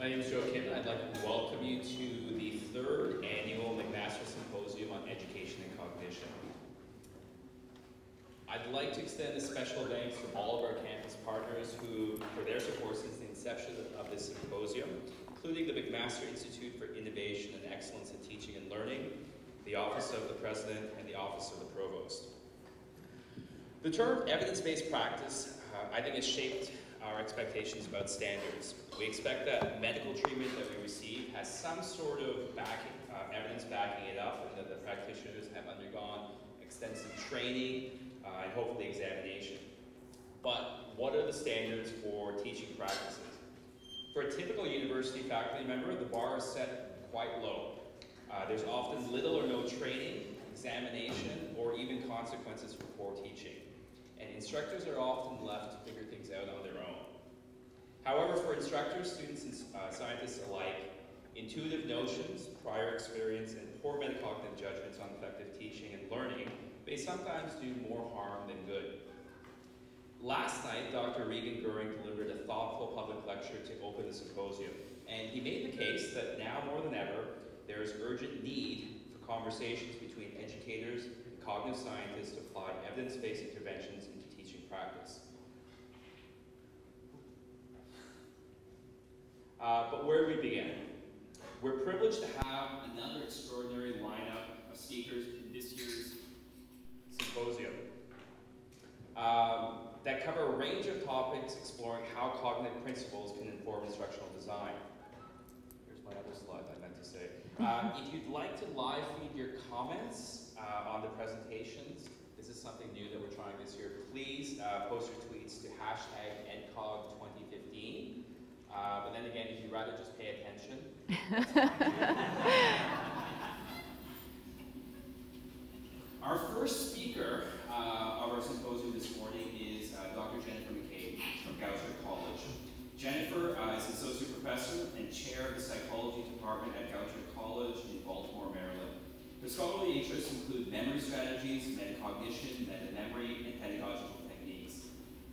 My name is Joe Kim. I'd like to welcome you to the third annual McMaster Symposium on Education and Cognition. I'd like to extend a special thanks to all of our campus partners who, for their support since the inception of this symposium, including the McMaster Institute for Innovation and Excellence in Teaching and Learning, the Office of the President, and the Office of the Provost. The term evidence-based practice, I think, has shaped our expectations about standards. We expect that medical treatment that we receive has some sort of evidence backing it up, and that the practitioners have undergone extensive training and hopefully examination. But what are the standards for teaching practices? For a typical university faculty member, the bar is set quite low. There's often little or no training, examination, or even consequences for poor teaching. And instructors are often left to figure things out on their own. However, for instructors, students, and scientists alike, intuitive notions, prior experience, and poor metacognitive judgments on effective teaching and learning may sometimes do more harm than good. Last night, Dr. Regan Goering delivered a thoughtful public lecture to open the symposium, and he made the case that now more than ever, there is urgent need for conversations between educators and cognitive scientists to apply evidence-based interventions into teaching practice. But where do we begin? We're privileged to have another extraordinary lineup of speakers in this year's symposium that cover a range of topics exploring how cognitive principles can inform instructional design. Here's my other slide I meant to say. If you'd like to live feed your comments on the presentations, this is something new that we're trying this year. Please post your tweets to #EdCog2015. But then again, if you'd rather just pay attention, Our first speaker of our symposium this morning is Dr. Jennifer McCabe from Goucher College. Jennifer is Associate Professor and Chair of the Psychology Department at Goucher College in Baltimore, Maryland. Her scholarly interests include memory strategies, metacognition, metamemory, and pedagogical techniques.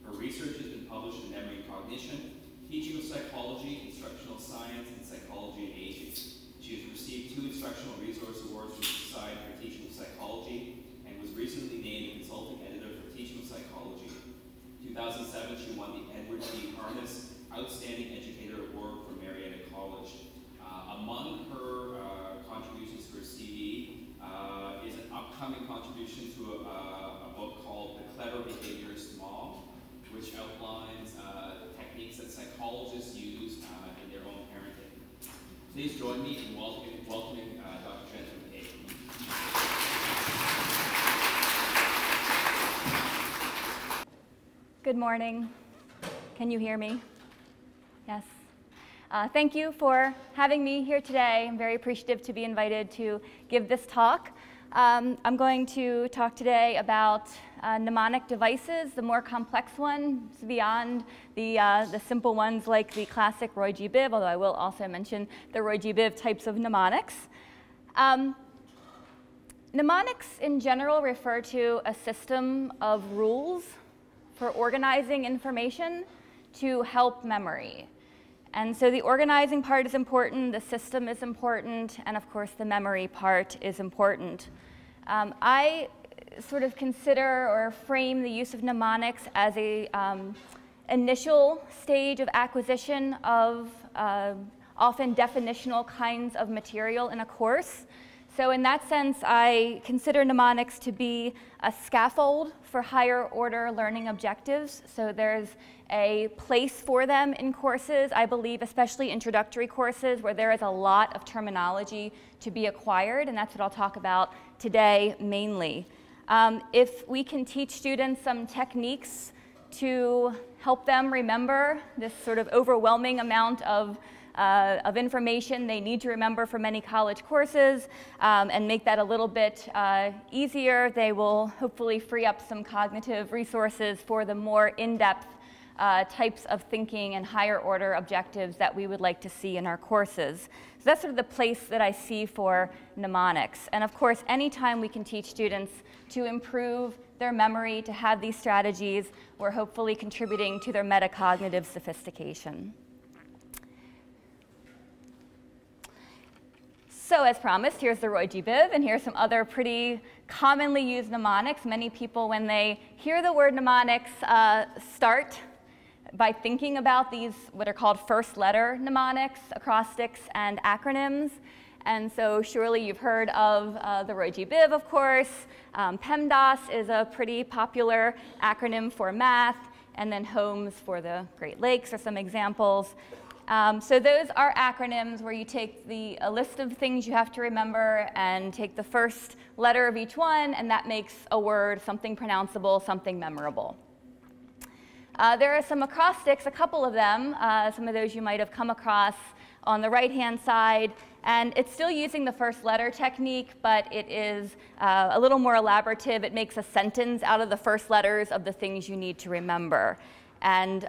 Her research has been published in Memory and Cognition, Teaching of Psychology, Instructional Science, and Psychology and Aging. She has received 2 Instructional Resource Awards from the Society for Teaching of Psychology and was recently named Consulting Editor for Teaching of Psychology. In 2007, she won the Edward T. Harness Outstanding Educator Award from Marietta College. Among her contributions to her CV is an upcoming contribution to a book called The Clever Behaviorist Mom, which outlines techniques that psychologists use in their own parenting. Please join me in welcoming Dr. Jennifer McCabe. Good morning. Can you hear me? Yes. Thank you for having me here today. I'm very appreciative to be invited to give this talk. I'm going to talk today about mnemonic devices, the more complex ones beyond the simple ones like the classic Roy G. Biv, although I will also mention the Roy G. Biv types of mnemonics. Mnemonics in general refer to a system of rules for organizing information to help memory. And so the organizing part is important, the system is important, and of course the memory part is important. I sort of consider or frame the use of mnemonics as a initial stage of acquisition of often definitional kinds of material in a course. So in that sense, I consider mnemonics to be a scaffold for higher order learning objectives. So there's a place for them in courses, I believe, especially introductory courses where there is a lot of terminology to be acquired, and that's what I'll talk about today mainly. If we can teach students some techniques to help them remember this sort of overwhelming amount of information they need to remember for many college courses and make that a little bit easier, they will hopefully free up some cognitive resources for the more in-depth types of thinking and higher order objectives that we would like to see in our courses. So that's sort of the place that I see for mnemonics. And of course, anytime we can teach students to improve their memory, to have these strategies, we're hopefully contributing to their metacognitive sophistication. So as promised, here's the Roy G. Biv, and here's some other pretty commonly used mnemonics. Many people, when they hear the word mnemonics, start by thinking about these, what are called first letter mnemonics, acrostics, and acronyms. And so surely you've heard of the Roy G. Biv, of course. PEMDAS is a pretty popular acronym for math, and then HOMES for the Great Lakes are some examples. So those are acronyms where you take a list of things you have to remember and take the first letter of each one, and that makes a word something pronounceable, something memorable. There are some acrostics, a couple of them. Some of those you might have come across on the right-hand side. And it's still using the first letter technique, but it is a little more elaborative. It makes a sentence out of the first letters of the things you need to remember. And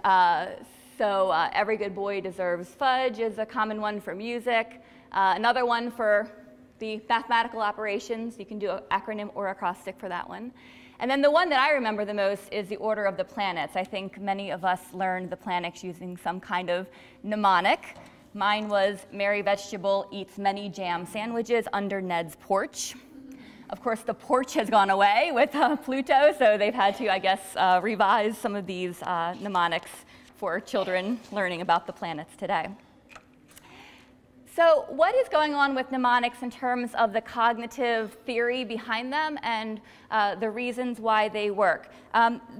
so every good boy deserves fudge is a common one for music. Another one for the mathematical operations. You can do an acronym or acrostic for that one. And then the one that I remember the most is the order of the planets. I think many of us learned the planets using some kind of mnemonic. Mine was Mary Vegetable eats many jam sandwiches under Ned's porch. Of course, the porch has gone away with Pluto, so they've had to, I guess, revise some of these mnemonics for children learning about the planets today. So what is going on with mnemonics in terms of the cognitive theory behind them and the reasons why they work?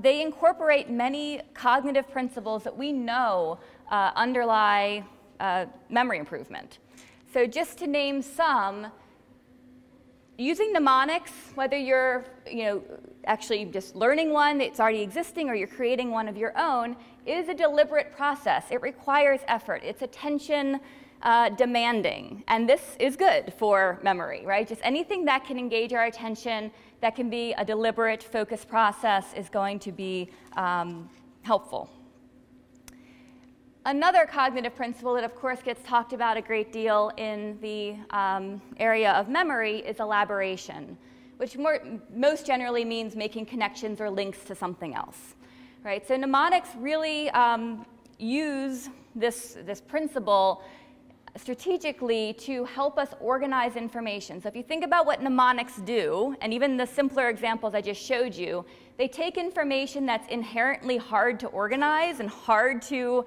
They incorporate many cognitive principles that we know underlie memory improvement. So just to name some, using mnemonics, whether you're actually just learning one that's already existing or you're creating one of your own, is a deliberate process. It requires effort. It's attention demanding. And this is good for memory, right? Just anything that can engage our attention, that can be a deliberate, focused process is going to be helpful. Another cognitive principle that, of course, gets talked about a great deal in the area of memory is elaboration, which most generally means making connections or links to something else, right? So mnemonics really use this principle strategically to help us organize information. So if you think about what mnemonics do, and even the simpler examples I just showed you, they take information that's inherently hard to organize and hard to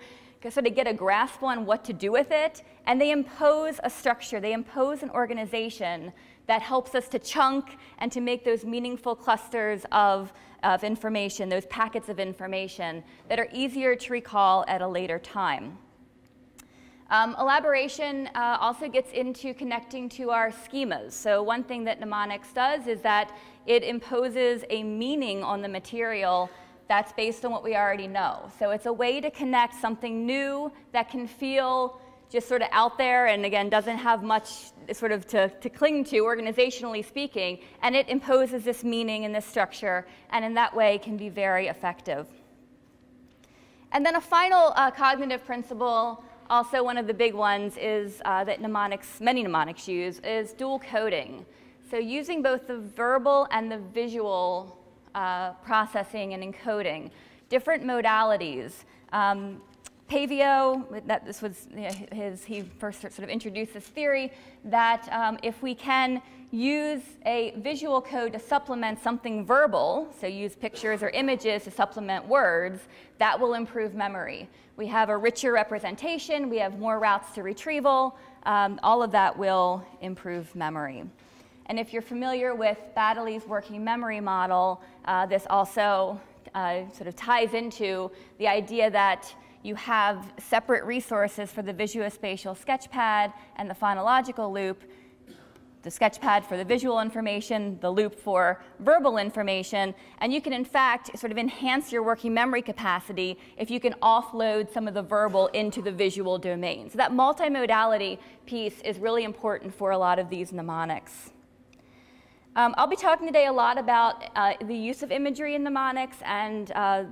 sort of get a grasp on what to do with it, and they impose a structure, they impose an organization that helps us to chunk and to make those meaningful clusters of information, those packets of information that are easier to recall at a later time. Elaboration also gets into connecting to our schemas. So one thing that mnemonics does is that it imposes a meaning on the material that's based on what we already know. So it's a way to connect something new that can feel just sort of out there and, again, doesn't have much sort of to cling to, organizationally speaking, and it imposes this meaning and this structure, and in that way can be very effective. And then a final cognitive principle, also one of the big ones, is that many mnemonics use, is dual coding. So using both the verbal and the visual processing and encoding, different modalities. Pavio, he first sort of introduced this theory that if we can use a visual code to supplement something verbal, so use pictures or images to supplement words, that will improve memory. We have a richer representation, we have more routes to retrieval, all of that will improve memory. And if you're familiar with Baddeley's working memory model, this also sort of ties into the idea that you have separate resources for the visuospatial sketchpad and the phonological loop. The sketchpad for the visual information, the loop for verbal information, and you can in fact sort of enhance your working memory capacity if you can offload some of the verbal into the visual domain. So that multimodality piece is really important for a lot of these mnemonics. I'll be talking today a lot about the use of imagery in mnemonics, and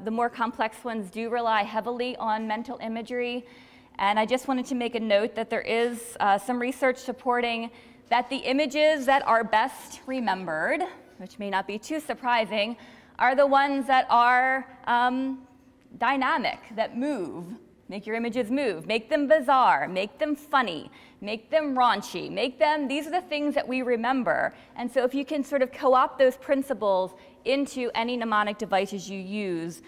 the more complex ones do rely heavily on mental imagery. And I just wanted to make a note that there is some research supporting that the images that are best remembered, which may not be too surprising, are the ones that are dynamic, that move. make your images move, make them bizarre, make them funny, make them raunchy, these are the things that we remember. And so if you can sort of co-opt those principles into any mnemonic devices you use,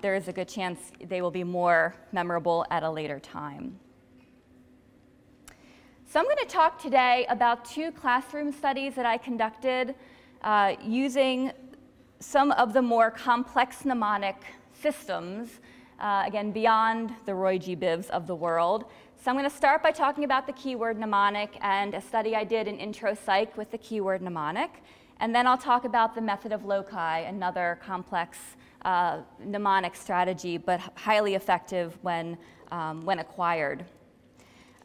there is a good chance they will be more memorable at a later time. So I'm going to talk today about 2 classroom studies that I conducted using some of the more complex mnemonic systems, again, beyond the Roy G. Bivs of the world. So I'm going to start by talking about the keyword mnemonic and a study I did in intro psych with the keyword mnemonic. And then I'll talk about the method of loci, another complex mnemonic strategy, but highly effective when acquired.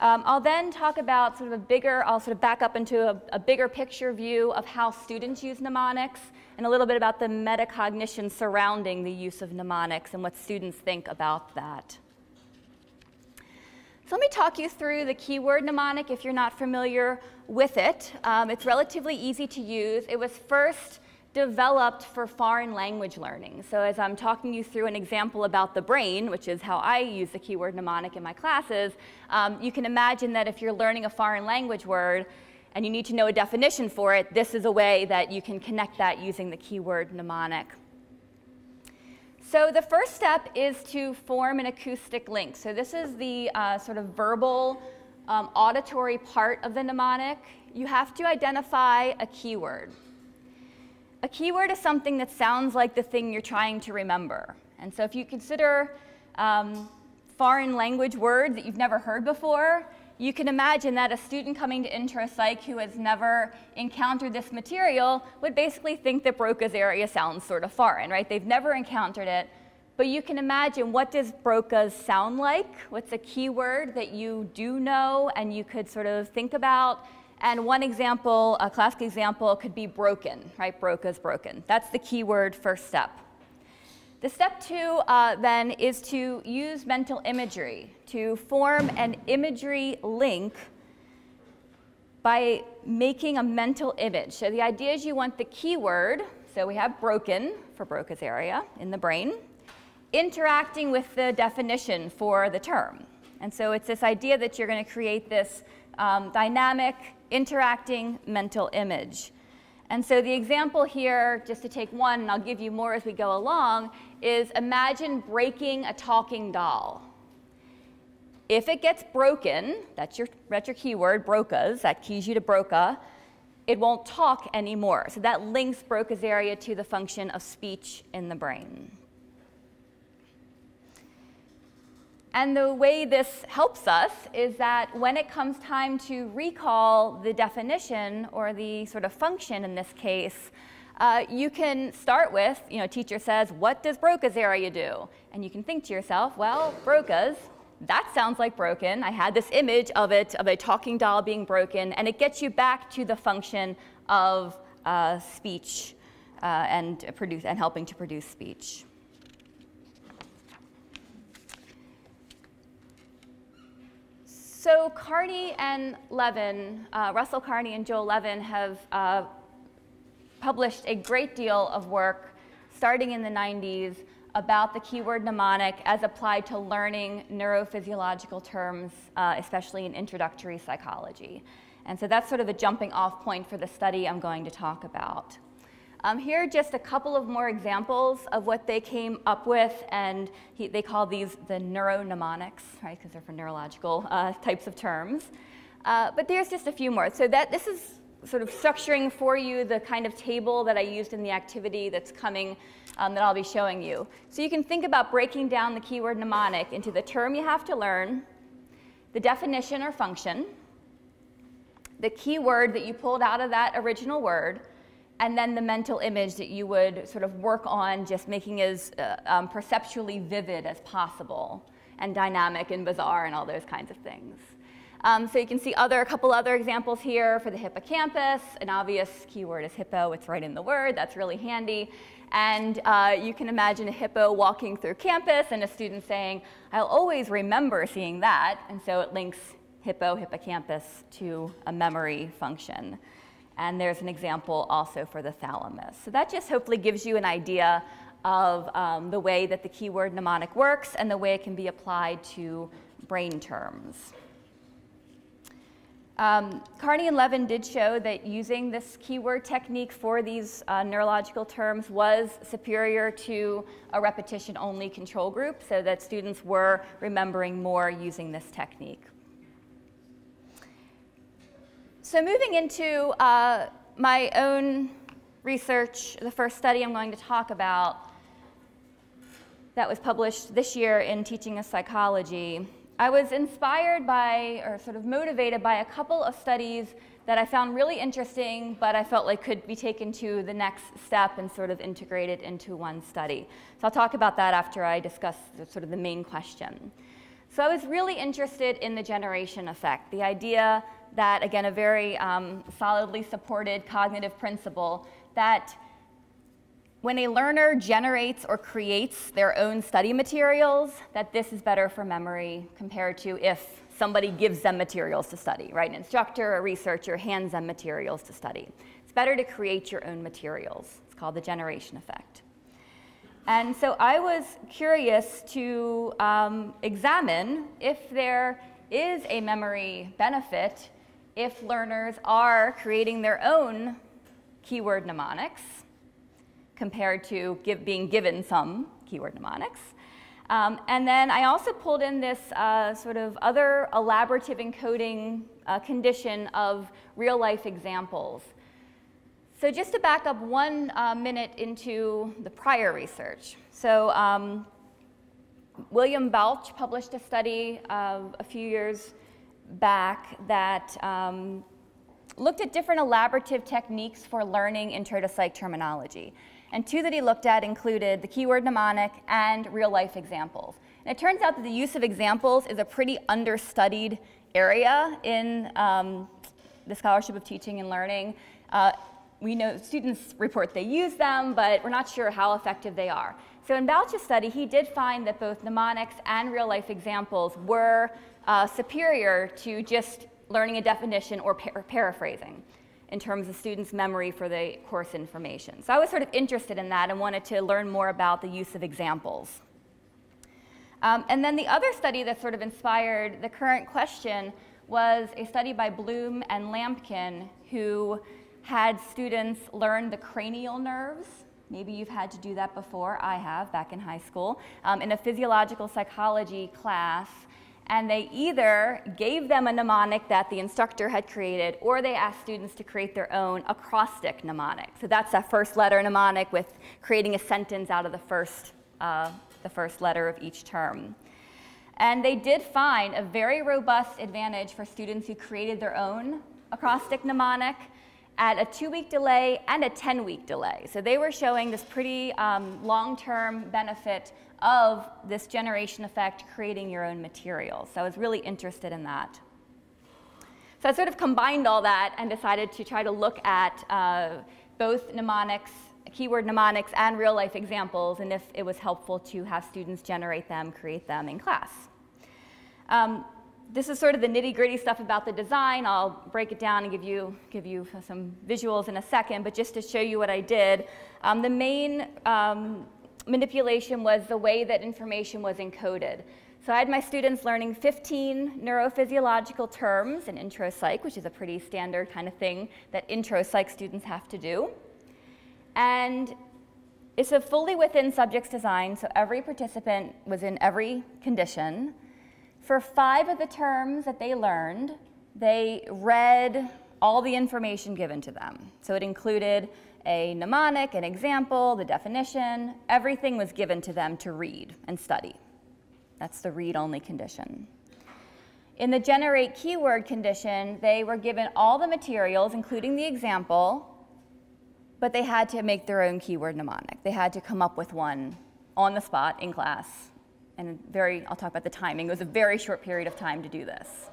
I'll then talk about sort of I'll sort of back up into a bigger picture view of how students use mnemonics, and a little bit about the metacognition surrounding the use of mnemonics and what students think about that. So let me talk you through the keyword mnemonic if you're not familiar with it. It's relatively easy to use. It was first developed for foreign language learning. So as I'm talking you through an example about the brain, which is how I use the keyword mnemonic in my classes, you can imagine that if you're learning a foreign language word and you need to know a definition for it, this is a way that you can connect that using the keyword mnemonic. So the first step is to form an acoustic link. So this is the sort of verbal, auditory part of the mnemonic. You have to identify a keyword. A keyword is something that sounds like the thing you're trying to remember. And so if you consider foreign language words that you've never heard before, you can imagine that a student coming to intro psych who has never encountered this material would basically think that Broca's area sounds sort of foreign, right? They've never encountered it. But you can imagine, what does Broca's sound like? What's a keyword that you do know and you could sort of think about? And one example, a classic example, could be broken, right? Broca's broken. That's the keyword first step. The step 2 then is to use mental imagery to form an imagery link by making a mental image. So the idea is you want the keyword, so we have broken for Broca's area in the brain, interacting with the definition for the term. And so it's this idea that you're going to create this dynamic, interacting mental image. And so the example here, just to take one, and I'll give you more as we go along, is imagine breaking a talking doll. If it gets broken, that's your keyword, Broca's, that keys you to Broca, it won't talk anymore. So that links Broca's area to the function of speech in the brain. And the way this helps us is that when it comes time to recall the definition or the sort of function in this case, you can start with, teacher says, what does Broca's area do? And you can think to yourself, well, Broca's, that sounds like broken. I had this image of it, of a talking doll being broken, and it gets you back to the function of speech and helping to produce speech. So Carney and Levin, Russell Carney and Joel Levin have published a great deal of work starting in the 90s about the keyword mnemonic as applied to learning neurophysiological terms, especially in introductory psychology. And so that's sort of a jumping off point for the study I'm going to talk about. Here are just a couple of more examples of what they came up with, and they call these the Neuro Mnemonics, right, because they're for neurological types of terms. But there's just a few more. So this is sort of structuring for you the kind of table that I used in the activity that's coming, that I'll be showing you. So you can think about breaking down the keyword mnemonic into the term you have to learn, the definition or function, the keyword that you pulled out of that original word, and then the mental image that you would sort of work on just making as perceptually vivid as possible, and dynamic and bizarre and all those kinds of things. So you can see a couple other examples here for the hippocampus. An obvious keyword is hippo. It's right in the word. That's really handy. And you can imagine a hippo walking through campus and a student saying, I'll always remember seeing that. And so it links hippo, hippocampus to a memory function. And there's an example also for the thalamus. So that just hopefully gives you an idea of the way that the keyword mnemonic works and the way it can be applied to brain terms. Carney and Levin did show that using this keyword technique for these neurological terms was superior to a repetition-only control group, so that students were remembering more using this technique. So moving into my own research, the first study I'm going to talk about that was published this year in Teaching of Psychology, I was inspired by, or sort of motivated by, a couple of studies that I found really interesting, but I felt like could be taken to the next step and sort of integrated into one study. So I'll talk about that after I discuss sort of the main question. So I was really interested in the generation effect, the idea that, again, a very solidly supported cognitive principle, that when a learner generates or creates their own study materials, that this is better for memory compared to if somebody gives them materials to study, right? An instructor, a researcher hands them materials to study. It's better to create your own materials. It's called the generation effect. And so I was curious to examine if there is a memory benefit if learners are creating their own keyword mnemonics compared to being given some keyword mnemonics. And then I also pulled in this sort of other elaborative encoding condition of real-life examples. So just to back up 1 minute into the prior research. So William Balch published a study a few years back that looked at different elaborative techniques for learning intro to psych terminology. And 2 that he looked at included the keyword mnemonic and real-life examples. And it turns out that the use of examples is a pretty understudied area in the scholarship of teaching and learning. We know students report they use them, but we're not sure how effective they are. So in Balch's study, he did find that both mnemonics and real-life examples were superior to just learning a definition or paraphrasing in terms of students' memory for the course information. So I was sort of interested in that and wanted to learn more about the use of examples. And then the other study that sort of inspired the current question was a study by Bloom and Lampkin, who had students learn the cranial nerves. Maybe you've had to do that before. I have, back in high school, in a physiological psychology class. And they either gave them a mnemonic that the instructor had created, or they asked students to create their own acrostic mnemonic. So that's that first letter mnemonic with creating a sentence out of the first letter of each term. And they did find a very robust advantage for students who created their own acrostic mnemonic at a 2-week delay and a 10-week delay. So they were showing this pretty long-term benefit of this generation effect, creating your own material. So I was really interested in that. So I sort of combined all that and decided to try to look at both mnemonics, keyword mnemonics, and real-life examples, and if it was helpful to have students generate them, create them in class. This is sort of the nitty-gritty stuff about the design. I'll break it down and give you some visuals in a second, but just to show you what I did, the main manipulation was the way that information was encoded. So I had my students learning 15 neurophysiological terms in intro psych, which is a pretty standard kind of thing that intro psych students have to do. And it's a fully within subjects design, so every participant was in every condition. For 5 of the terms that they learned, they read all the information given to them. So it included a mnemonic, an example, the definition. Everything was given to them to read and study. That's the read-only condition. In the generate keyword condition, they were given all the materials, including the example, but they had to make their own keyword mnemonic. They had to come up with one on the spot in class. And I'll talk about the timing. It was a very short period of time to do this.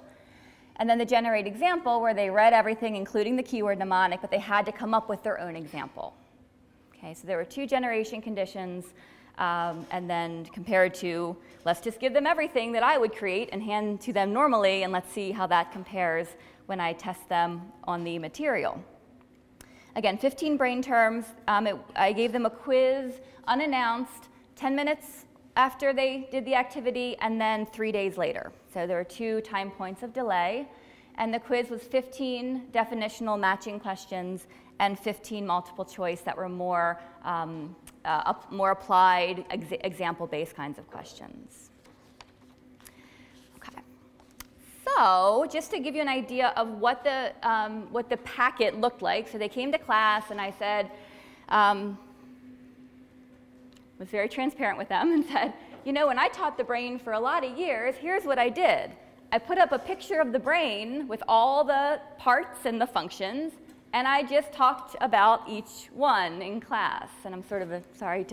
And then the generate example, where they read everything, including the keyword mnemonic, but they had to come up with their own example. Okay, so there were 2 generation conditions, and then compared to, let's just give them everything that I would create and hand to them normally, and let's see how that compares when I test them on the material. Again, 15 brain terms. I gave them a quiz, unannounced, 10 minutes after they did the activity, and then 3 days later. So there were 2 time points of delay. And the quiz was 15 definitional matching questions and 15 multiple choice that were more applied, example-based kinds of questions. Okay. So just to give you an idea of what the packet looked like, so they came to class and I said, was very transparent with them and said, you know, when I taught the brain for a lot of years, here's what I did. I put up a picture of the brain with all the parts and the functions, and I just talked about each one in class. And I'm sort of ashamed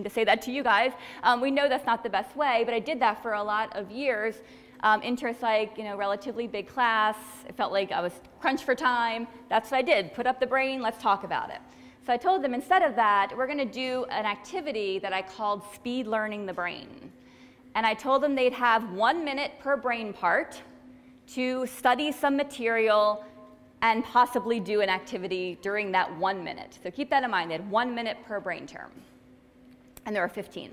to say that to you guys. We know that's not the best way, but I did that for a lot of years. Interpsych, you know, relatively big class. It felt like I was crunched for time. That's what I did. Put up the brain, let's talk about it. So I told them instead of that, we're going to do an activity that I called speed learning the brain. And I told them they'd have 1 minute per brain part to study some material and possibly do an activity during that 1 minute. So keep that in mind. They had 1 minute per brain term. And there were 15.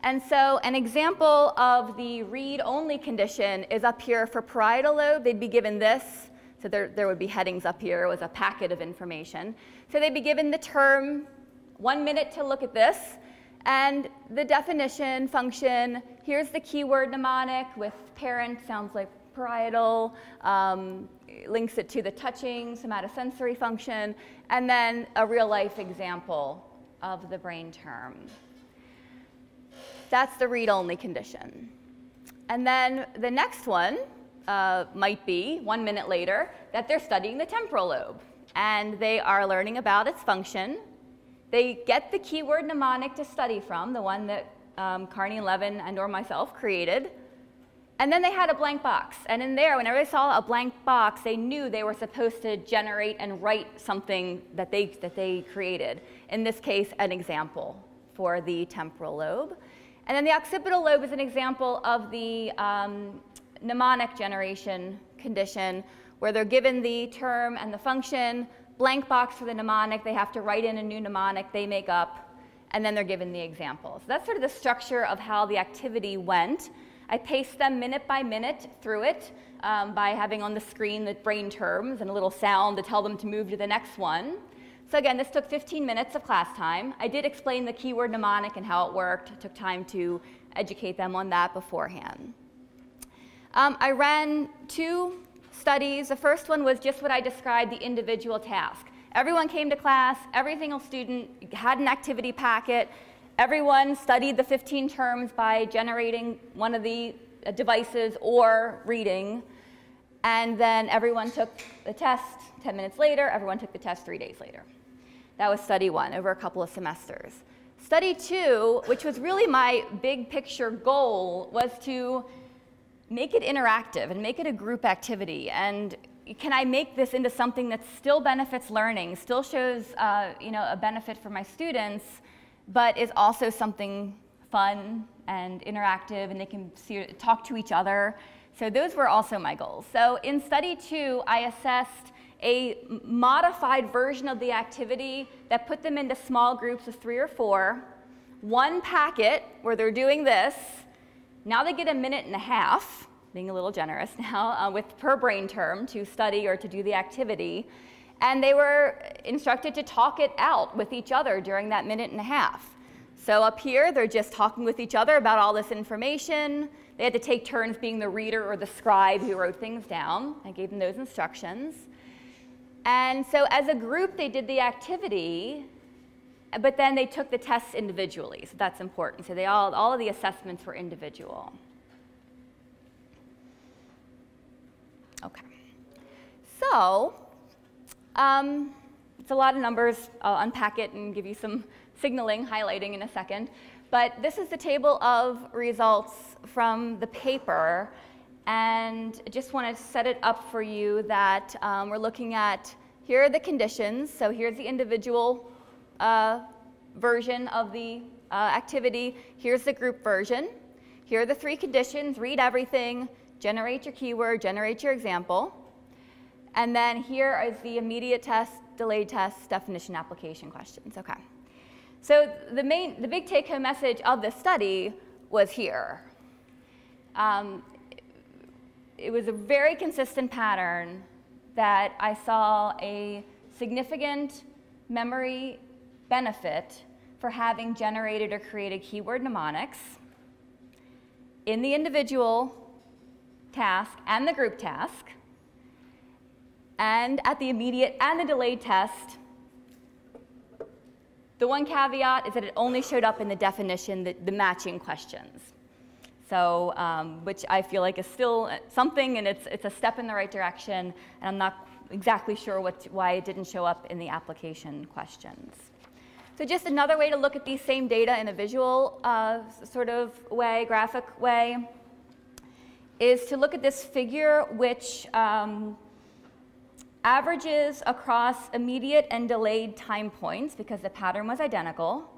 And so an example of the read-only condition is up here for parietal lobe. They'd be given this. So there would be headings up here. It was a packet of information. So they'd be given the term, 1 minute to look at this. And the definition, function, here's the keyword mnemonic with parent, sounds like parietal, links it to the touching, somatosensory function, and then a real-life example of the brain term. That's the read-only condition. And then the next one might be, 1 minute later, that they're studying the temporal lobe. And they are learning about its function. They get the keyword mnemonic to study from, the one that Carney and Levin and or myself created. And then they had a blank box. And in there, whenever they saw a blank box, they knew they were supposed to generate and write something that they created. In this case, an example for the temporal lobe. And then the occipital lobe is an example of the mnemonic generation condition, where they're given the term and the function, blank box for the mnemonic, they have to write in a new mnemonic they make up, and then they're given the example. So that's sort of the structure of how the activity went. I paced them minute by minute through it by having on the screen the brain terms and a little sound to tell them to move to the next one. So again, this took 15 minutes of class time. I did explain the keyword mnemonic and how it worked. It took time to educate them on that beforehand. I ran 2 studies. The first one was just what I described, the individual task. Everyone came to class, every single student had an activity packet, everyone studied the 15 terms by generating one of the devices or reading, and then everyone took the test 10 minutes later, everyone took the test 3 days later. That was study 1 over a couple of semesters. Study 2, which was really my big picture goal, was to make it interactive and make it a group activity. And can I make this into something that still benefits learning, still shows you know, a benefit for my students, but is also something fun and interactive, and they can talk to each other. So those were also my goals. So in study 2, I assessed a modified version of the activity that put them into small groups of 3 or 4, 1 packet where they're doing this. Now they get a minute and a half, being a little generous now, with per brain term to study or to do the activity. And they were instructed to talk it out with each other during that minute and a half. So up here, they're just talking with each other about all this information. They had to take turns being the reader or the scribe who wrote things down. I gave them those instructions. And so as a group, they did the activity, but then they took the tests individually. So that's important. So all of the assessments were individual. Okay. So it's a lot of numbers. I'll unpack it and give you some signaling, highlighting in a second. But this is the table of results from the paper. And I just want to set it up for you that we're looking at, here are the conditions. So here's the individual version of the activity. Here's the group version. Here are the 3 conditions. Read everything, generate your keyword, generate your example. And then here is the immediate test delayed tests, definition, application questions. Okay. So the big take-home message of this study was here. It was a very consistent pattern that I saw a significant memory benefit for having generated or created keyword mnemonics in the individual task and the group task, and at the immediate and the delayed test. The one caveat is that it only showed up in the definition, the matching questions. So, which I feel like is still something, and it's a step in the right direction, and I'm not exactly sure why it didn't show up in the application questions. So just another way to look at these same data in a visual sort of way, graphic way, is to look at this figure which averages across immediate and delayed time points, because the pattern was identical,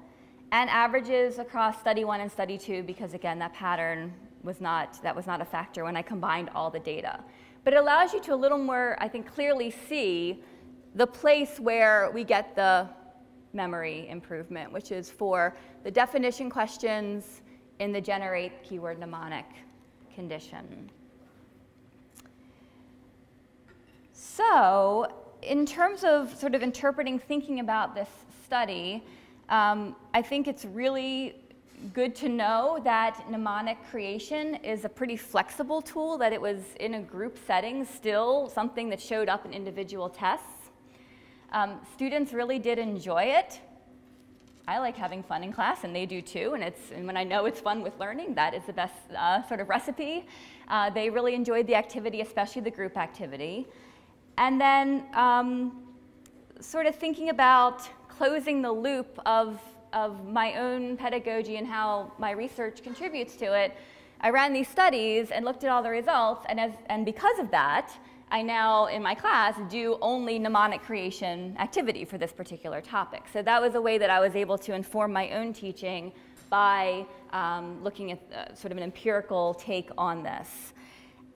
and averages across study 1 and study 2, because again, that pattern was not a factor when I combined all the data. But it allows you to a little more, I think, clearly see the place where we get the memory improvement, which is for the definition questions in the generate keyword mnemonic condition. So in terms of sort of interpreting, thinking about this study, I think it's really good to know that mnemonic creation is a pretty flexible tool, that it was in a group setting still something that showed up in individual tests. Students really did enjoy it. I like having fun in class, and they do too, and when I know it's fun with learning, that is the best sort of recipe. They really enjoyed the activity, especially the group activity. And then sort of thinking about closing the loop of my own pedagogy and how my research contributes to it, I ran these studies and looked at all the results, and because of that, I now, in my class, do only mnemonic creation activity for this particular topic. So that was a way that I was able to inform my own teaching by looking at sort of an empirical take on this.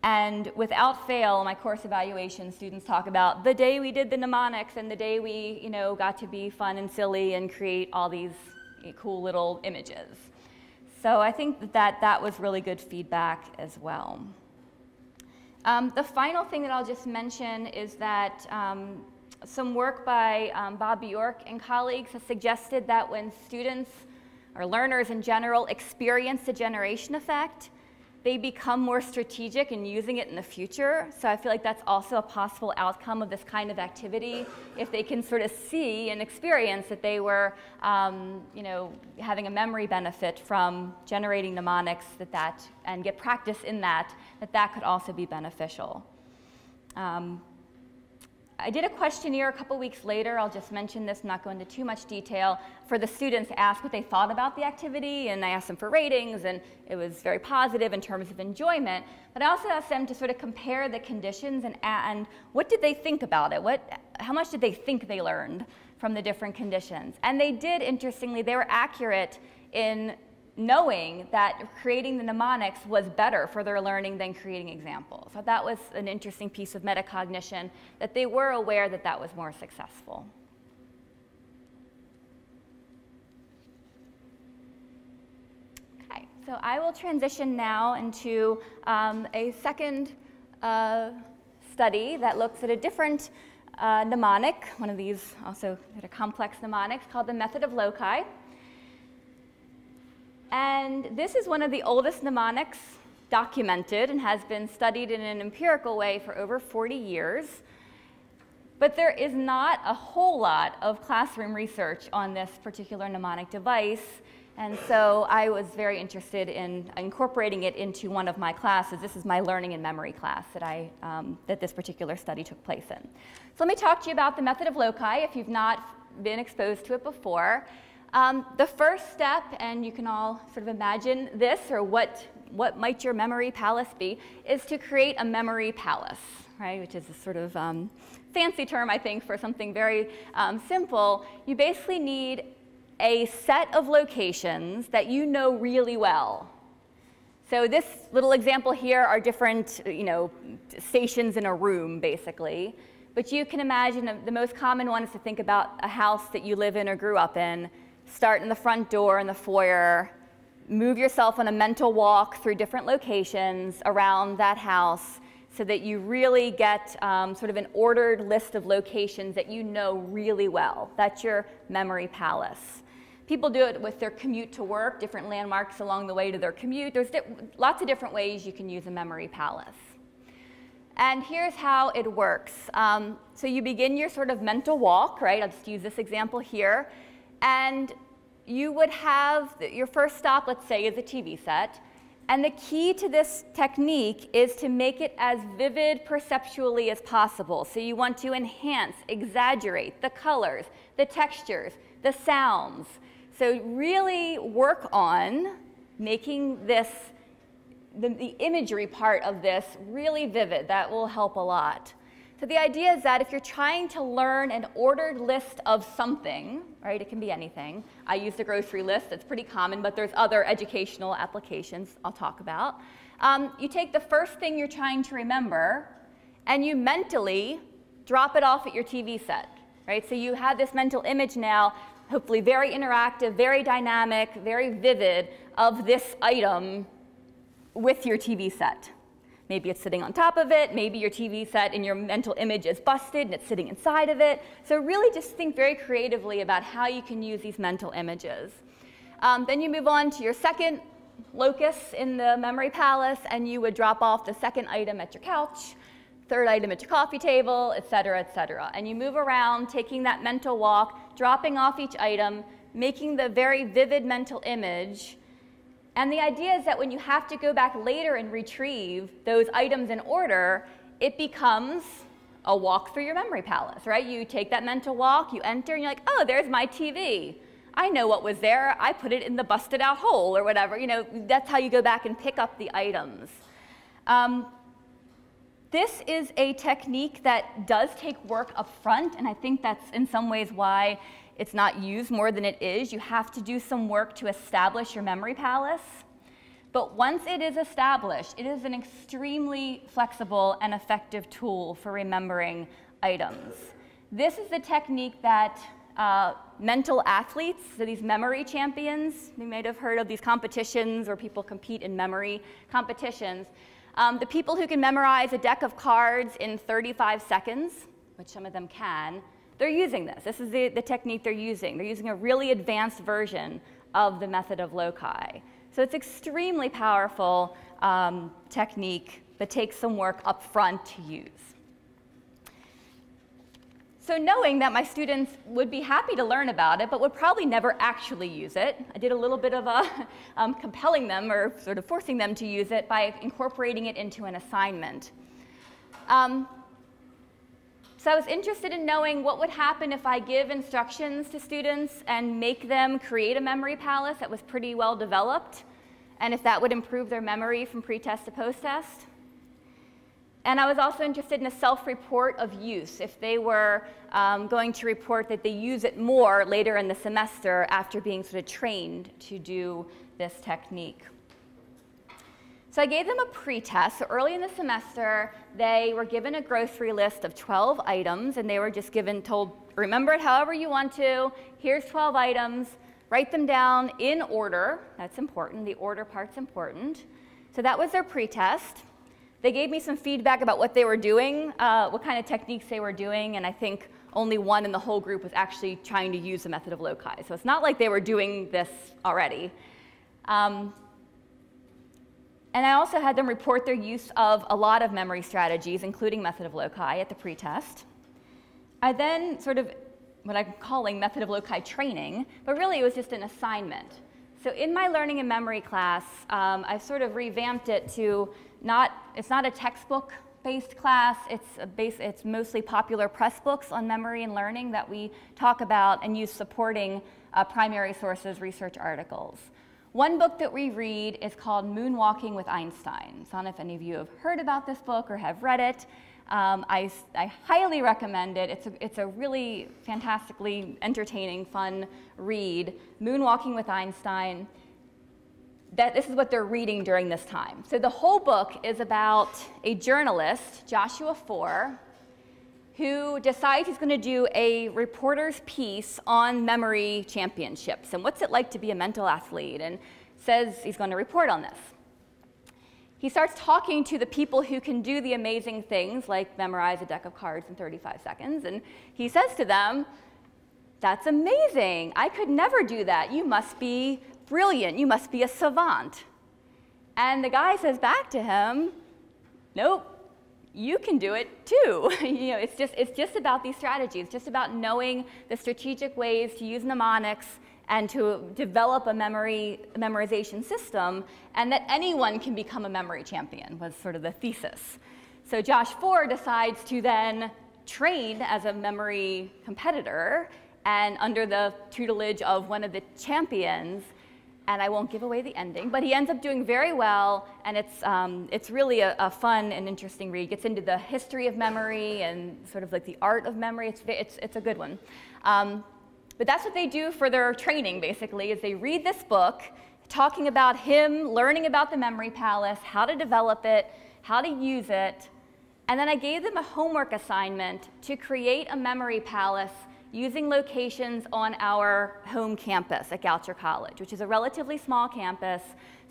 And without fail, my course evaluation, students talk about the day we did the mnemonics and the day we, got to be fun and silly and create all these cool little images. So I think that was really good feedback as well. The final thing that I'll just mention is that some work by Bob Bjork and colleagues has suggested that when students or learners in general experience the generation effect, they become more strategic in using it in the future. So I feel like that's also a possible outcome of this kind of activity, if they can sort of see and experience that they were having a memory benefit from generating mnemonics, and get practice in that could also be beneficial. I did a questionnaire a couple weeks later. I'll just mention this, not go into too much detail, for the students to ask what they thought about the activity, and I asked them for ratings, and it was very positive in terms of enjoyment. But I also asked them to sort of compare the conditions and what did they think about it? How much did they think they learned from the different conditions? And they did, interestingly, they were accurate in knowing that creating the mnemonics was better for their learning than creating examples. So that was an interesting piece of metacognition, that they were aware that that was more successful. Okay, so I will transition now into a second study that looks at a different mnemonic, one of these also complex mnemonics, called the Method of Loci. And this is one of the oldest mnemonics documented and has been studied in an empirical way for over 40 years. But there is not a whole lot of classroom research on this particular mnemonic device. And so I was very interested in incorporating it into one of my classes. This is my learning and memory class that this particular study took place in. So let me talk to you about the Method of Loci if you've not been exposed to it before. The first step, and you can all sort of imagine this, or what might your memory palace be, is to create a memory palace, right? Which is a sort of fancy term, I think, for something very simple. You basically need a set of locations that you know really well. So this little example here are different, stations in a room, basically. But you can imagine the most common one is to think about a house that you live in or grew up in. Start in the front door in the foyer. Move yourself on a mental walk through different locations around that house so that you really get sort of an ordered list of locations that you know really well. That's your memory palace. People do it with their commute to work, different landmarks along the way to their commute. There's lots of different ways you can use a memory palace. And here's how it works. So you begin your sort of mental walk, right? I'll just use this example here. And you would have your first stop, let's say, is a TV set. And the key to this technique is to make it as vivid perceptually as possible. So you want to enhance, exaggerate the colors, the textures, the sounds. So really work on making this the imagery part of this really vivid. That will help a lot. So the idea is that if you're trying to learn an ordered list of something, right, it can be anything. I use the grocery list. It's pretty common, but there's other educational applications I'll talk about. You take the first thing you're trying to remember, and you mentally drop it off at your TV set, right? So you have this mental image now, hopefully very interactive, very dynamic, very vivid, of this item with your TV set. Maybe it's sitting on top of it, maybe your TV set in your mental image is busted and it's sitting inside of it. So really just think very creatively about how you can use these mental images. Then you move on to your second locus in the memory palace, and you would drop off the second item at your couch, third item at your coffee table, et cetera, et cetera. And you move around, taking that mental walk, dropping off each item, making the very vivid mental image. And the idea is that when you have to go back later and retrieve those items in order, it becomes a walk through your memory palace, right? You take that mental walk, you enter, and you're like, oh, there's my TV. I know what was there. I put it in the busted out hole or whatever. You know, that's how you go back and pick up the items. This is a technique that does take work up front, and I think that's in some ways why it's not used more than it is. You have to do some work to establish your memory palace. But once it is established, it is an extremely flexible and effective tool for remembering items. This is the technique that mental athletes, so these memory champions, you might have heard of these competitions where people compete in memory competitions. The people who can memorize a deck of cards in 35 seconds, which some of them can, they're using this. This is the technique they're using. They're using a really advanced version of the method of loci. So it's extremely powerful technique that takes some work up front to use. So knowing that my students would be happy to learn about it, but would probably never actually use it, I did a little bit of compelling them or sort of forcing them to use it by incorporating it into an assignment. So I was interested in knowing what would happen if I give instructions to students and make them create a memory palace that was pretty well developed, and if that would improve their memory from pre-test to post-test. And I was also interested in a self-report of use, if they were going to report that they use it more later in the semester after being sort of trained to do this technique. So I gave them a pre-test. So early in the semester, they were given a grocery list of 12 items, and they were just told, remember it however you want to. Here's 12 items. Write them down in order. That's important. The order part's important. So that was their pre-test. They gave me some feedback about what they were doing, what kind of techniques they were doing, and I think only one in the whole group was actually trying to use the method of loci. So it's not like they were doing this already. And I also had them report their use of a lot of memory strategies, including method of loci, at the pretest. I then sort of, what I'm calling method of loci training, but really it was just an assignment. So in my learning and memory class, I sort of revamped it to it's not a textbook-based class, it's mostly popular press books on memory and learning that we talk about and use supporting primary sources, research articles. One book that we read is called Moonwalking with Einstein. So I don't know if any of you have heard about this book or have read it. I highly recommend it. It's a really fantastically entertaining, fun read. Moonwalking with Einstein. This is what they're reading during this time. So the whole book is about a journalist, Joshua Foer, who decides he's going to do a reporter's piece on memory championships and what's it like to be a mental athlete, and says he's going to report on this. He starts talking to the people who can do the amazing things like memorize a deck of cards in 35 seconds, and he says to them, "That's amazing. I could never do that. You must be brilliant. You must be a savant." And the guy says back to him, "Nope. You can do it too." You know, it's just about these strategies. It's just about knowing the strategic ways to use mnemonics and to develop a memorization system, and that anyone can become a memory champion was sort of the thesis. So Josh 4 decides to then train as a memory competitor, and under the tutelage of one of the champions, and I won't give away the ending, but he ends up doing very well, and it's really a fun and interesting read. It gets into the history of memory and sort of like the art of memory. It's a good one. But that's what they do for their training, basically, is they read this book, talking about him, learning about the memory palace, how to develop it, how to use it, and then I gave them a homework assignment to create a memory palace using locations on our home campus at Goucher College, which is a relatively small campus.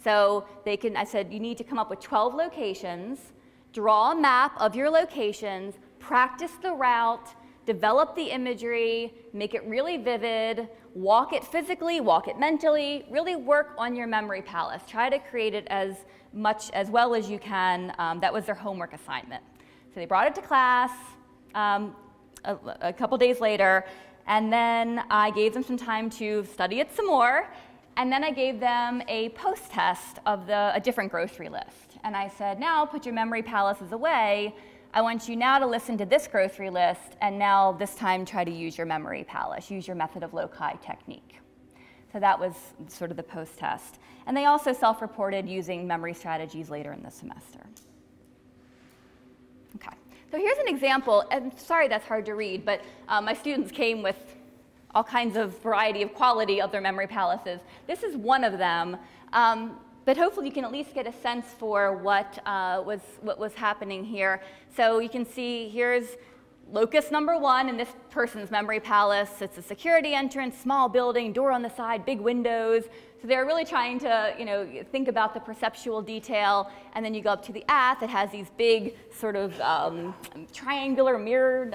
So I said, you need to come up with 12 locations, draw a map of your locations, practice the route, develop the imagery, make it really vivid, walk it physically, walk it mentally, really work on your memory palace. Try to create it as well as you can. That was their homework assignment. So they brought it to class a couple days later, and then I gave them some time to study it some more, and then I gave them a post-test of a different grocery list. And I said, now put your memory palaces away. I want you now to listen to this grocery list, and now this time try to use your memory palace, use your Method of Loci technique. So that was sort of the post-test. And they also self-reported using memory strategies later in the semester. Okay, so here's an example, and sorry that's hard to read, but my students came with all kinds of variety of quality of their memory palaces. This is one of them. But hopefully you can at least get a sense for what was happening here. So you can see here's locus number 1 in this person's memory palace. It's a security entrance, small building, door on the side, big windows. So they're really trying to think about the perceptual detail. And then you go up to the ath. It has these big sort of triangular mirrored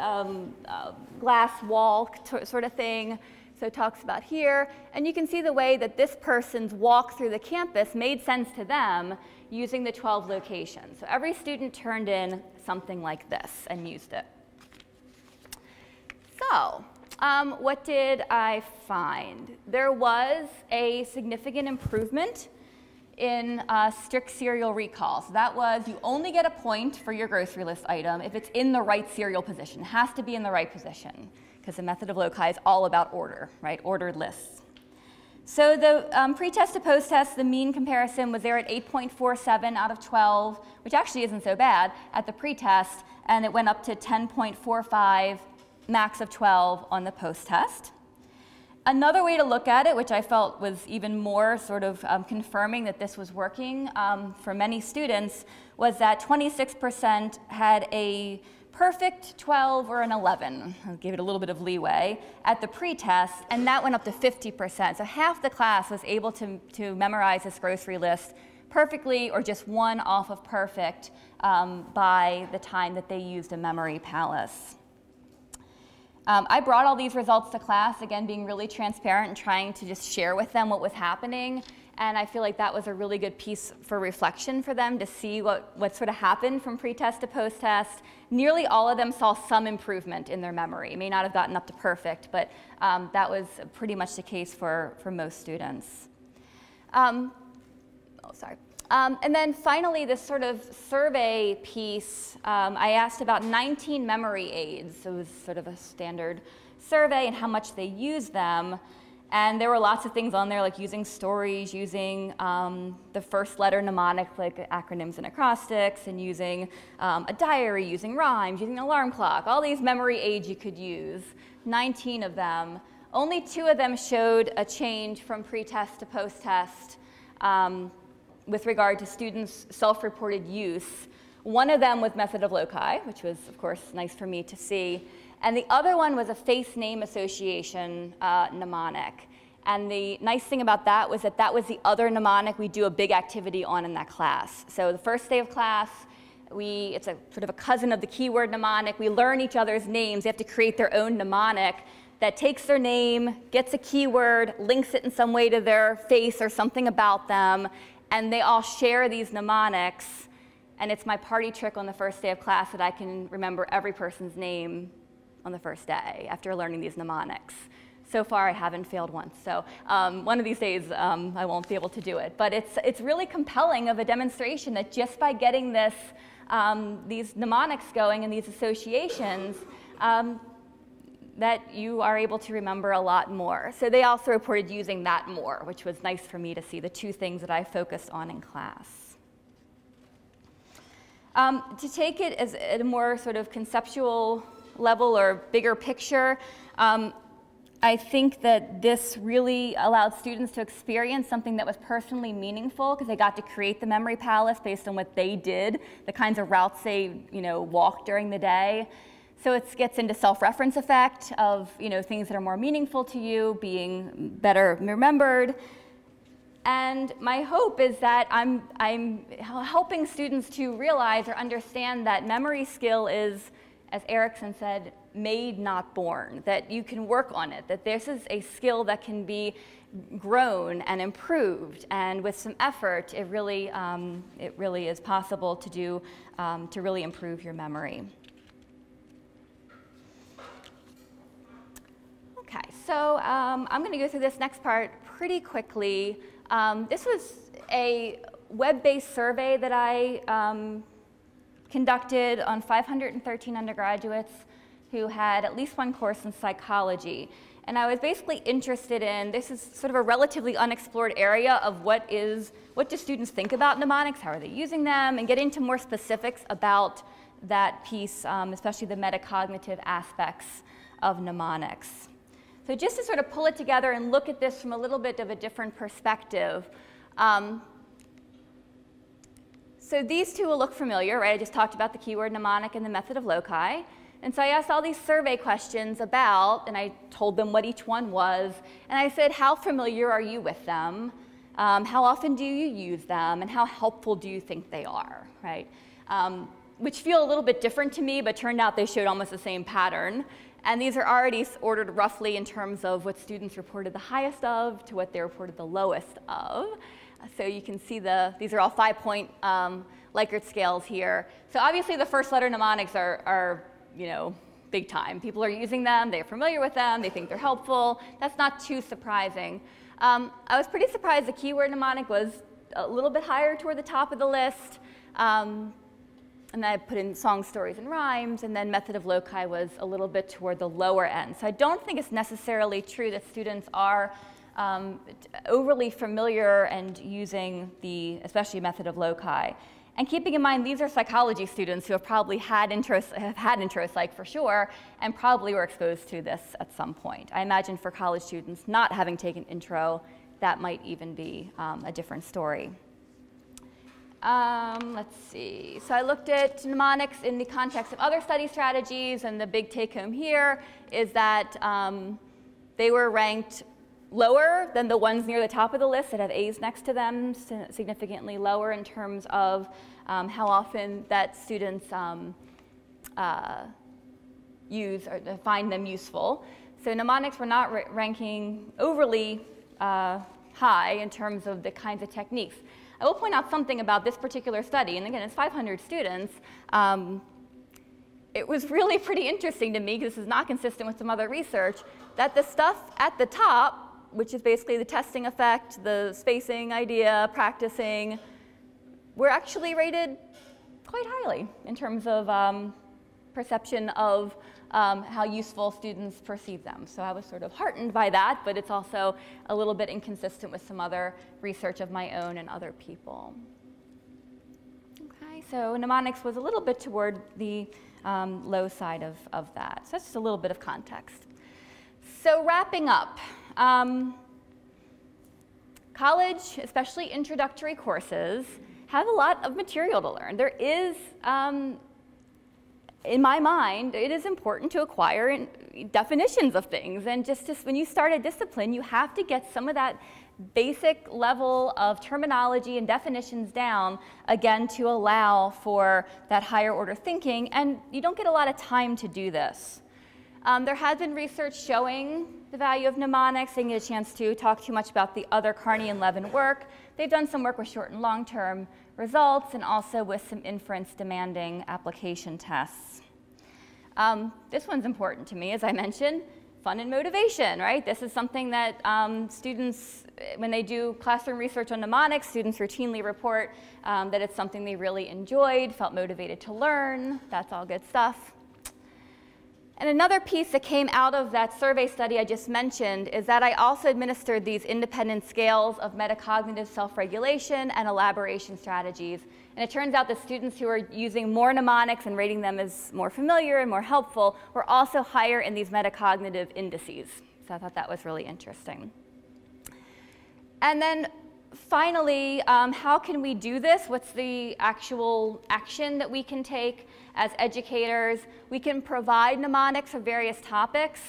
glass wall sort of thing. So it talks about here, and you can see the way that this person's walk through the campus made sense to them using the 12 locations. So every student turned in something like this and used it. So what did I find? There was a significant improvement in strict serial recall. So that was you only get a point for your grocery list item if it's in the right serial position. It has to be in the right position, because the Method of Loci is all about order, right? Ordered lists. So the pre-test to post-test, the mean comparison was there at 8.47 out of 12, which actually isn't so bad at the pre-test, and it went up to 10.45, max of 12 on the post-test. Another way to look at it, which I felt was even more sort of confirming that this was working for many students, was that 26% had a perfect 12 or an 11. I'll give it a little bit of leeway at the pre-test, and that went up to 50%. So half the class was able to memorize this grocery list perfectly or just one off of perfect by the time that they used a memory palace. I brought all these results to class, again, being really transparent and trying to just share with them what was happening. And I feel like that was a really good piece for reflection for them to see what sort of happened from pre-test to post-test. Nearly all of them saw some improvement in their memory. May not have gotten up to perfect, but that was pretty much the case for most students. And then finally, this sort of survey piece, I asked about 19 memory aids. So it was sort of a standard survey and how much they use them. And there were lots of things on there, like using stories, using the first letter mnemonic, like acronyms and acrostics, and using a diary, using rhymes, using an alarm clock, all these memory aids you could use, 19 of them. Only 2 of them showed a change from pre-test to post-test with regard to students' self-reported use. One of them was Method of Loci, which was, of course, nice for me to see. And the other one was a face name association mnemonic. And the nice thing about that was the other mnemonic we do a big activity on in that class. So the first day of class, it's a sort of a cousin of the keyword mnemonic. We learn each other's names. They have to create their own mnemonic that takes their name, gets a keyword, links it in some way to their face or something about them, and they all share these mnemonics. And it's my party trick on the first day of class that I can remember every person's name on the first day after learning these mnemonics. So far, I haven't failed once. So one of these days, I won't be able to do it. But it's really compelling of a demonstration that just by getting these mnemonics going and these associations, that you are able to remember a lot more. So they also reported using that more, which was nice for me to see, the two things that I focused on in class. To take it as at a more sort of conceptual level or bigger picture, I think that this really allowed students to experience something that was personally meaningful because they got to create the memory palace based on what they did, the kinds of routes they walked during the day. So it gets into self-reference effect of things that are more meaningful to you being better remembered. And my hope is that I'm helping students to realize or understand that memory skill is, as Erickson said, made, not born, that you can work on it, that this is a skill that can be grown and improved, and with some effort, it really is possible to do, to really improve your memory. Okay, so I'm going to go through this next part pretty quickly. This was a web-based survey that I conducted on 513 undergraduates who had at least one course in psychology. And I was basically interested in, this is sort of a relatively unexplored area of what do students think about mnemonics, how are they using them, and get into more specifics about that piece, especially the metacognitive aspects of mnemonics. So just to sort of pull it together and look at this from a little bit of a different perspective. So these two will look familiar, right? I just talked about the keyword mnemonic and the method of loci. And so I asked all these survey questions about, and I told them what each one was. And I said, how familiar are you with them? How often do you use them? And how helpful do you think they are, right? Which feel a little bit different to me, but turned out they showed almost the same pattern. And these are already ordered roughly in terms of what students reported the highest of to what they reported the lowest of. So you can see these are all 5-point Likert scales here. So obviously the first letter mnemonics are big time. People are using them, they're familiar with them, they think they're helpful. That's not too surprising. I was pretty surprised the keyword mnemonic was a little bit higher toward the top of the list. And I put in songs, stories, and rhymes, and then method of loci was a little bit toward the lower end. So I don't think it's necessarily true that students are overly familiar and using especially method of loci. And keeping in mind, these are psychology students who have probably had intro psych for sure, and probably were exposed to this at some point. I imagine for college students not having taken intro, that might even be a different story. Let's see. So I looked at mnemonics in the context of other study strategies, and the big take-home here is that they were ranked lower than the ones near the top of the list that have A's next to them, significantly lower in terms of how often that students use or find them useful. So mnemonics were not ranking overly high in terms of the kinds of techniques. I will point out something about this particular study, and again, it's 500 students. It was really pretty interesting to me, because this is not consistent with some other research, that the stuff at the top, which is basically the testing effect, the spacing idea, practicing, were actually rated quite highly in terms of perception of how useful students perceive them. So I was sort of heartened by that, but it's also a little bit inconsistent with some other research of my own and other people. Okay, so mnemonics was a little bit toward the low side of that. So that's just a little bit of context. So wrapping up, college, especially introductory courses, have a lot of material to learn. There is, in my mind, it is important to acquire definitions of things. And just when you start a discipline, you have to get some of that basic level of terminology and definitions down, again, to allow for that higher order thinking. And you don't get a lot of time to do this. There has been research showing the value of mnemonics. I didn't get a chance to talk too much about the other Carney and Levin work. They've done some work with short and long-term results and also with some inference-demanding application tests. This one's important to me, as I mentioned, fun and motivation, right? This is something that students, when they do classroom research on mnemonics, students routinely report that it's something they really enjoyed, felt motivated to learn. That's all good stuff. And another piece that came out of that survey study I just mentioned is that I also administered these independent scales of metacognitive self-regulation and elaboration strategies. And it turns out that students who are using more mnemonics and rating them as more familiar and more helpful were also higher in these metacognitive indices. So I thought that was really interesting. And then finally, how can we do this? What's the actual action that we can take as educators? We can provide mnemonics for various topics.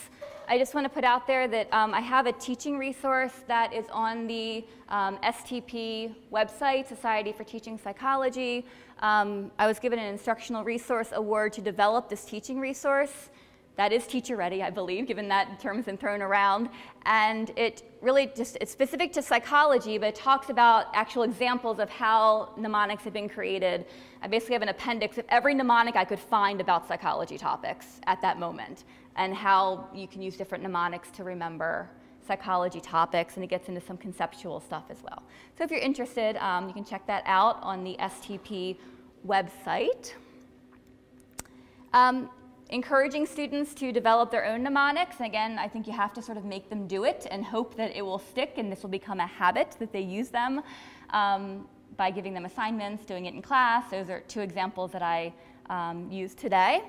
I just want to put out there that I have a teaching resource that is on the STP website, Society for Teaching Psychology. I was given an instructional resource award to develop this teaching resource. That is teacher ready, I believe, given that term's been thrown around. And it really just, it's specific to psychology, but it talks about actual examples of how mnemonics have been created. I basically have an appendix of every mnemonic I could find about psychology topics at that moment, and how you can use different mnemonics to remember psychology topics, and it gets into some conceptual stuff as well. So if you're interested, you can check that out on the STP website. Encouraging students to develop their own mnemonics. And again, I think you have to sort of make them do it and hope that it will stick and this will become a habit that they use them by giving them assignments, doing it in class. Those are two examples that I used today.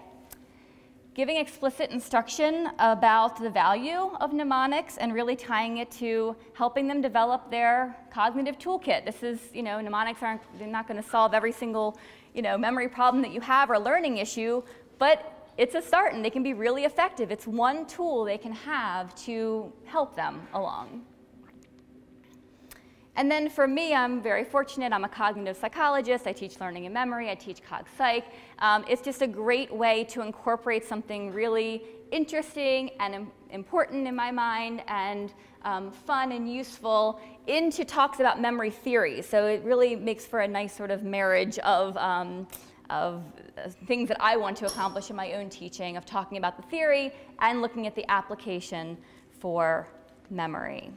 Giving explicit instruction about the value of mnemonics and really tying it to helping them develop their cognitive toolkit. This is, mnemonics they're not going to solve every single, memory problem that you have or learning issue, but it's a start and they can be really effective. It's one tool they can have to help them along. And then for me, I'm very fortunate. I'm a cognitive psychologist. I teach learning and memory. I teach cog psych. It's just a great way to incorporate something really interesting and important in my mind and fun and useful into talks about memory theory. So it really makes for a nice sort of marriage of things that I want to accomplish in my own teaching, of talking about the theory and looking at the application for memory.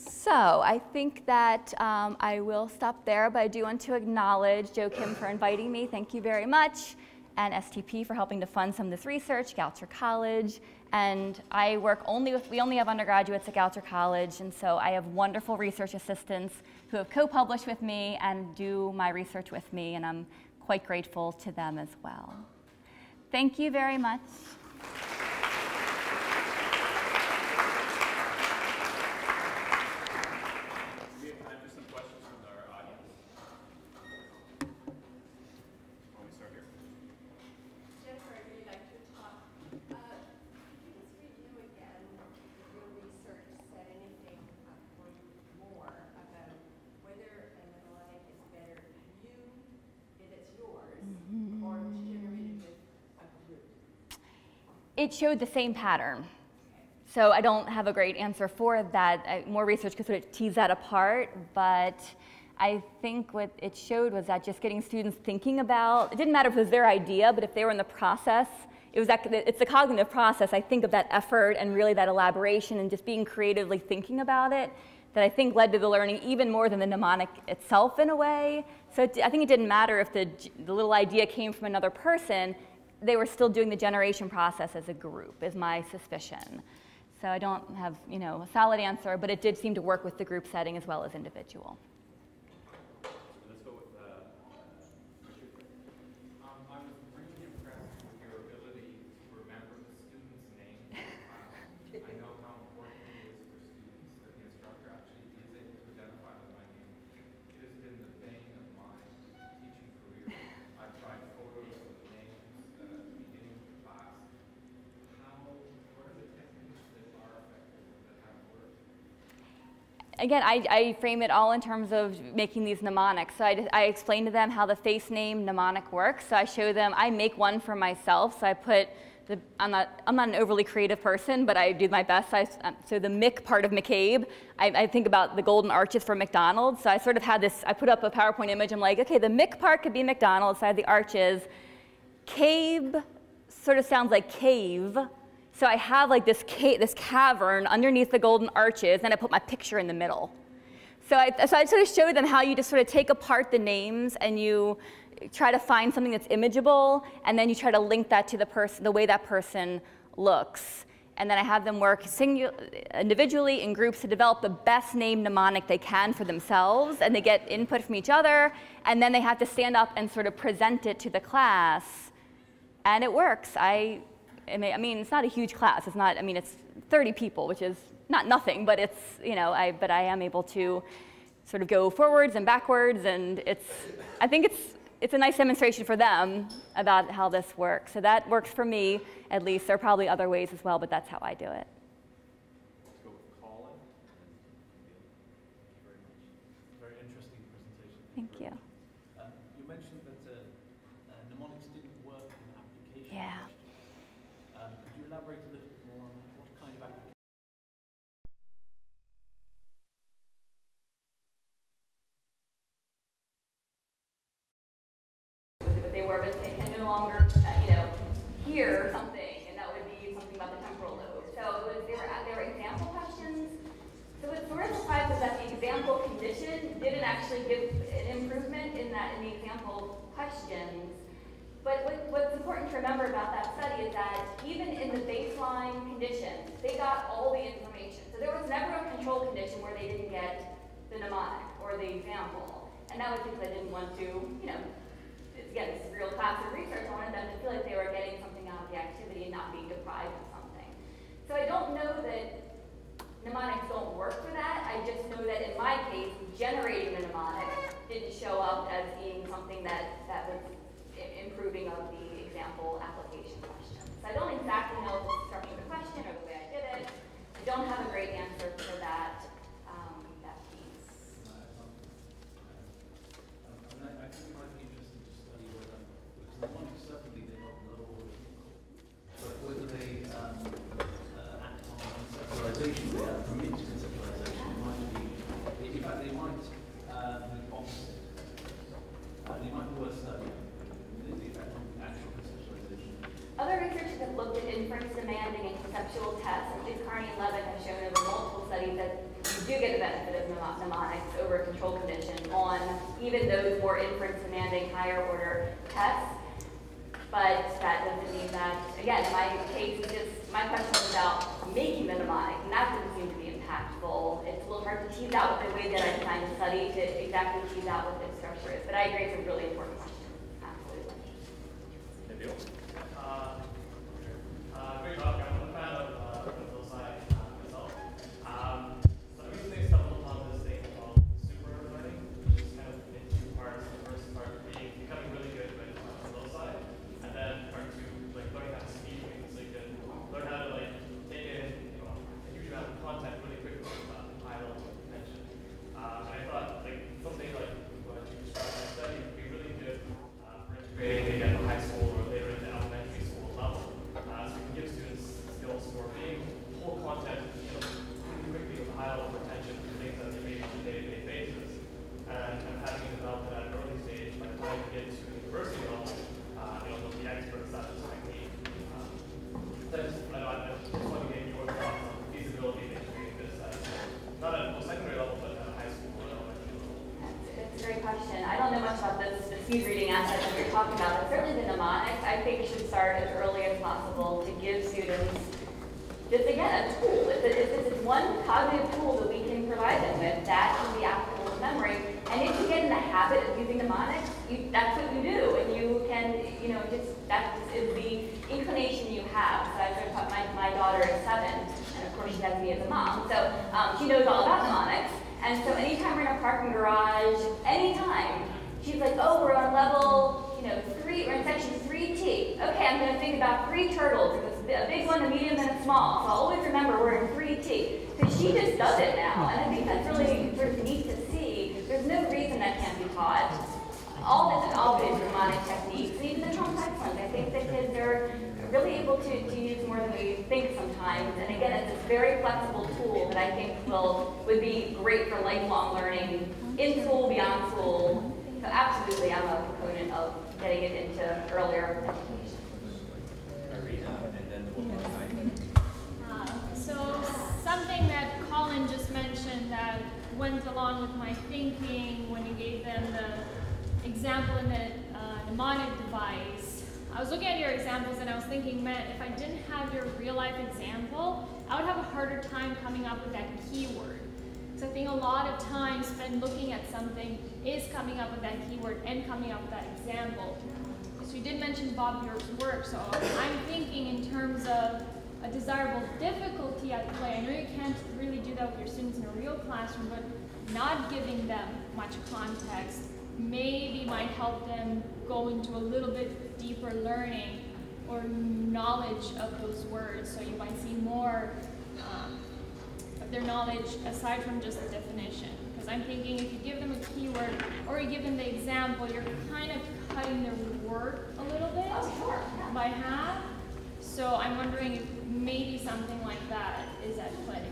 So I think that I will stop there, but I do want to acknowledge Joe Kim for inviting me. Thank you very much. And STP for helping to fund some of this research, Goucher College. And I work we only have undergraduates at Goucher College, and so I have wonderful research assistants who have co-published with me and do my research with me, and I'm quite grateful to them as well. Thank you very much. We have time for some questions from our audience. Why don't we start here? Jennifer, I'd really like to talk. Could you just review again your research said anything or more about whether a mnemonic is better if it's yours or it's generated with a group? It showed the same pattern. So I don't have a great answer for that. More research could sort of tease that apart, but I think what it showed was that just getting students thinking about, it didn't matter if it was their idea, but if they were in the process, it's the cognitive process, I think, of that effort and really that elaboration and just being creatively thinking about it that I think led to the learning even more than the mnemonic itself in a way. So I think it didn't matter if the little idea came from another person, they were still doing the generation process as a group, is my suspicion. So I don't have, a solid answer, but it did seem to work with the group setting as well as individual. Let's go with Richard. I was really impressed with your ability to remember the student's name. I know how important it is for students that the instructor actually is able to identify them by name. It is again, I frame it all in terms of making these mnemonics. So I explain to them how the face name mnemonic works. So I show them, I make one for myself. So I put, I'm not an overly creative person, but I do my best. So the Mick part of McCabe, I think about the golden arches for McDonald's. So I sort of had this, I put up a PowerPoint image. I'm like, okay, the Mick part could be McDonald's. So I have the arches. Cabe sort of sounds like cave. So I have like this cavern underneath the golden arches, and I put my picture in the middle. So I sort of show them how you just sort of take apart the names and you try to find something that's imageable, and then you try to link that to the person, the way that person looks. And then I have them work individually in groups to develop the best name mnemonic they can for themselves, and they get input from each other, and then they have to stand up and sort of present it to the class, and it works. I mean, it's not a huge class. It's not, I mean, it's 30 people, which is not nothing, but it's, you know, but I am able to sort of go forwards and backwards, and I think it's a nice demonstration for them about how this works. So that works for me, at least. There are probably other ways as well, but that's how I do it. Let's go with Colin. Thank you very much. Very interesting presentation. Thank you. You mentioned that mnemonics didn't work in application. Yeah. Could you elaborate a little bit more on what kind of application? But they were, but they can no longer, you know, hear something, and that would be something about the temporal lobe. So they were example questions. So what sort of surprised was that the example condition didn't actually give an improvement in the example questions. But what's important to remember about that study is that even in the baseline conditions, they got all the information. So there was never a control condition where they didn't get the mnemonic or the example. And that was because I didn't want to, you know, again, this is real class of research. I wanted them to feel like they were getting something out of the activity and not being deprived of something. So I don't know that mnemonics don't work for that. I just know that in my case, generating the mnemonic didn't show up as being something that was improving of the example application question. So I don't exactly know the structure of the question or the way I did it. I don't have a great answer for that piece. I think it might be interesting to study whether, because mnemonics certainly they don't know all of it, but whether they act on conceptualization, they permit conceptualization. It might be, in fact, they might be opposite. They might be worth studying. Other researchers have looked at inference demanding and conceptual tests, and Carney and Levin have shown over multiple studies that you do get the benefit of mnemonics over a control condition on even those more inference demanding higher order tests. But that doesn't mean that, again, in my case, my question was about making the mnemonic, and that didn't seem to be impactful. It's a little hard to tease out with the way that I designed the study to exactly tease out what the structure is. But I agree it's a really important question. Absolutely. Nabil? Great talk. I'm a fan of Loci myself. So I recently stumbled upon this thing called super learning, which is kind of in two parts. The first part being becoming really good with Loci, and then part two, like learning how to speed read, so you can learn how to like take in a huge amount of content really quickly with high level of attention. And I thought like something like what you described in the study would be really good for integrating at the high school or later in the elementary school level. So we can give students skills for being whole content, pretty quickly with high level of attention to things that they make on a day-to-day basis, and having it developed at an early stage. By the time you get to university level, they'll be experts at this technique. I just want to get your thoughts on the feasibility of integrating this at not at a post-secondary level, but at a high school or elementary level. It's a great question. I don't know much about the speed reading aspect that you're talking about, but certainly the mnemonics, I think, should start as early as possible to give students, just again, a tool. It's one cognitive tool that we can provide them with that can be applicable to memory. And if you get in the habit of using mnemonics, that's what you do. And you can, that is the inclination you have. So I sort of taught my daughter is 7, and of course she has me as a mom. So she knows all about mnemonics. And so anytime we're in a parking garage, anytime, she's like, oh, we're on level, 3, we're in section 3T. Okay, I'm going to think about 3 turtles. A big one, a medium, and a small. So I'll always remember we're in 3T. Because she just does it now. And I think that's really times. And again, it's this very flexible tool that I think would be great for lifelong learning in school, beyond school. So absolutely, I'm a proponent of getting it into earlier education. And then we'll go So something that Colin just mentioned that went along with my thinking when you gave them the example in the mnemonic device. I was looking at your examples and I was thinking, man, if I didn't have your real life example, I would have a harder time coming up with that keyword. So I think a lot of time spent looking at something is coming up with that keyword and coming up with that example. So you did mention Bob Bjork's work, so I'm thinking in terms of a desirable difficulty at play. I know you can't really do that with your students in a real classroom, but not giving them much context maybe might help them go into a little bit deeper learning or knowledge of those words. So you might see more of their knowledge aside from just the definition. Because I'm thinking if you give them a keyword or you give them the example, you're kind of cutting their work a little bit by half. So I'm wondering if maybe something like that is at play.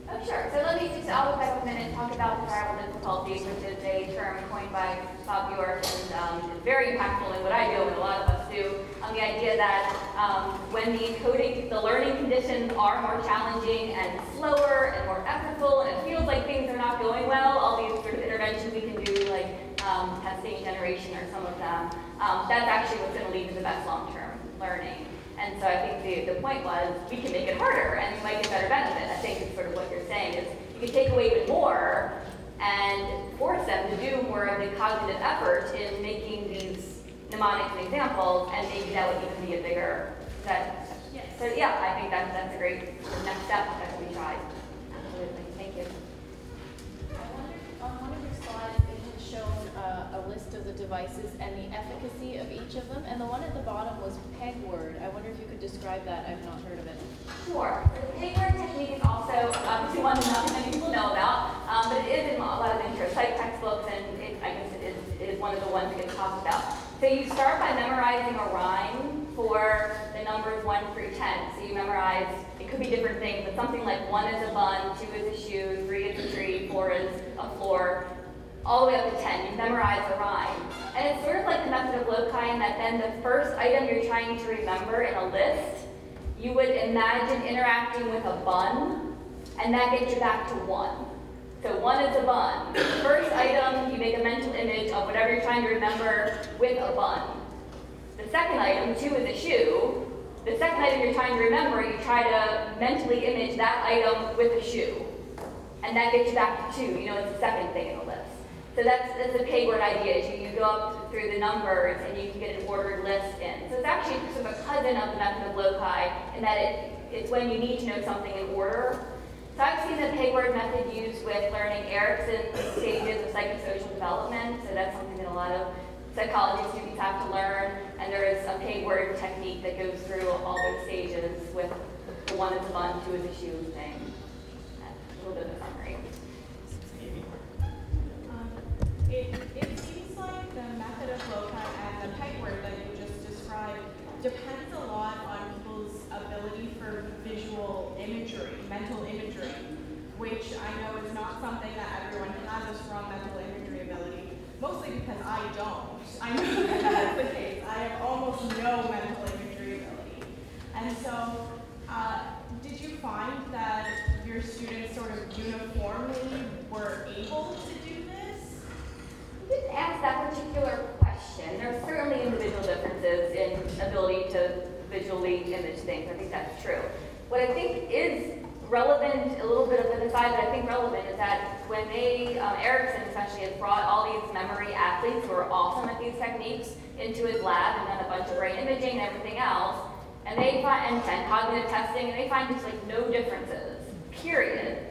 Oh, sure. So let me just, I'll go back a minute and talk about desirable difficulties, which is a term coined by Bob Bjork, and is very impactful in what I do and a lot of us do, on the idea that when the learning conditions are more challenging and slower and more effortful, and it feels like things are not going well, all these sort of interventions we can do, like testing generation or some of them, that's actually what's going to lead to the best long-term learning. And so I think the point was we can make it harder and we might get better benefit. I think it's sort of what you're saying is you can take away even more and force them to do more of the cognitive effort in making these mnemonics and examples, and maybe that would even be a bigger set. Yes. So yeah, I think that's a great next step that can be tried. Absolutely. Thank you. I wondered on one of your slides it had shown a list of the devices and the efficacy of each of them, and the one at the bottom was peg word. I wonder if you could describe that. I've not heard of it. Sure. The peg word technique is also obviously one that not many people know about, but it is in a lot of intro psych textbooks, and I guess it is one of the ones that gets talked about. So you start by memorizing a rhyme for the numbers 1 through 10. So you memorize, it could be different things, but something like 1 is a bun, 2 is a shoe, 3 is a tree, 4 is a floor, all the way up to 10. You memorize the rhyme. And it's sort of like the method of Loci in that then the first item you're trying to remember in a list, you would imagine interacting with a bun, and that gets you back to 1. So 1 is a bun. The first item, you make a mental image of whatever you're trying to remember with a bun. The second item, 2 is a shoe. The second item you're trying to remember, you try to mentally image that item with a shoe. And that gets you back to 2. You know, it's the second thing in the list. So that's the peg word idea, is you go up through the numbers and you can get an ordered list in. So it's actually sort of a cousin of the method of Loci in that it's when you need to know something in order. So I've seen the peg word method used with learning Erickson's stages of psychosocial development. So that's something that a lot of psychology students have to learn. And there is a peg word technique that goes through all those stages with the 1 is a bun, 2 is a shoe thing. That's a little bit of a summary. It seems like the method of Loci and the peg word that you just described depends a lot on people's ability for visual imagery, mental imagery, which I know is not something that everyone has a strong mental imagery ability, mostly because I don't. I know that that's the case. I have almost no mental imagery ability. And so, did you find that your students sort of uniformly were able to do this? I didn't ask that particular question. There are certainly individual differences in ability to visually image things. I think that's true. What I think is relevant, a little bit of an aside, but I think relevant is that when Erickson especially has brought all these memory athletes who are awesome at these techniques into his lab and done a bunch of brain imaging and everything else, and they find, and cognitive testing, and they find just like no differences, period,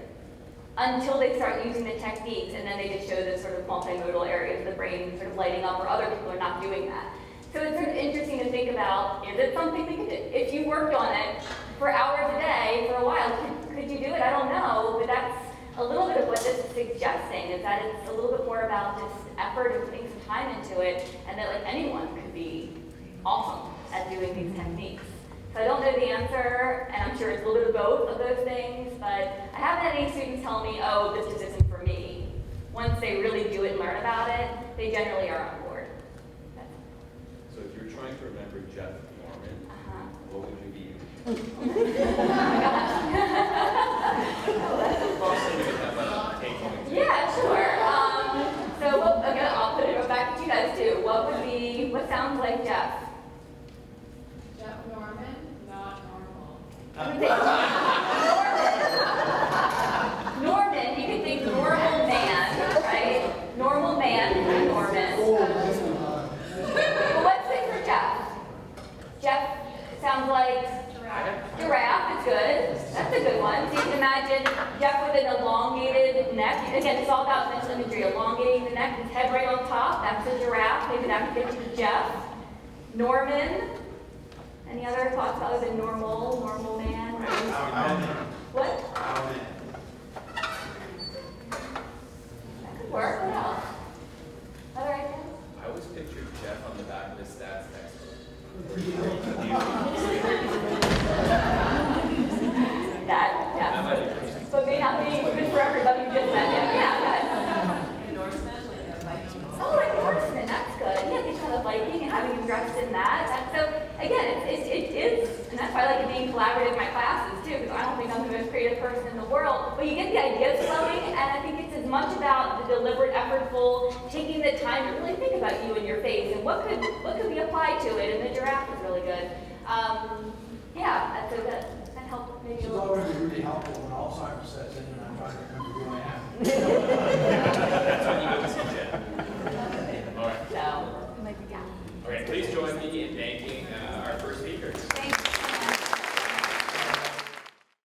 until they start using the techniques, and then they just show this sort of multimodal areas of the brain sort of lighting up where other people are not doing that. So it's sort of interesting to think about, is it something we could do? If you worked on it for hours a day for a while, could you do it? I don't know, but that's a little bit of what this is suggesting, is that it's a little bit more about just effort and putting some time into it, and that like anyone could be awesome. at doing these techniques. So I don't know the answer, and I'm sure it's a little bit of both of those things, but I haven't had any students tell me, oh, this just isn't for me. Once they really do it and learn about it, they generally are on board. So if you're trying to remember Jeff Norman, what would you be using? Oh my gosh. Yeah, sure. So again, I'll put it back to you guys too. What sounds like Jeff? Jeff Norman, not normal. Norman, you can think normal man, right? Normal man, Norman. Well, let's think for Jeff. Jeff sounds like giraffe, it's good. That's a good one. So you can imagine Jeff with an elongated neck. Again, it's all about mental imagery. Elongating the neck, his head right on top. That's a giraffe. Maybe that could get you to Jeff. Norman. Any other thoughts other than normal man? What? That could work. What else? Other ideas? I always pictured Jeff on the back of his stats textbook. Yeah. So it may not be good for everybody who just met him. Yeah, oh, like Norseman, that's good. Yeah, he's kind of Viking and having him dressed in that. So again, it is, and that's why I like it being collaborative in my classes too, because I don't think I'm the most creative person in the world. But you get the ideas flowing, and I think it's as much about the deliberate, effortful, taking the time to really think about you and your face and what could we apply to it. And the giraffe is really good. Yeah, so that helped maybe. It's already really helpful when Alzheimer's sets in and I'm trying to remember who I am. That's when you go to see Jeff. All right. So, Okay, please join me in thanking our first speakers.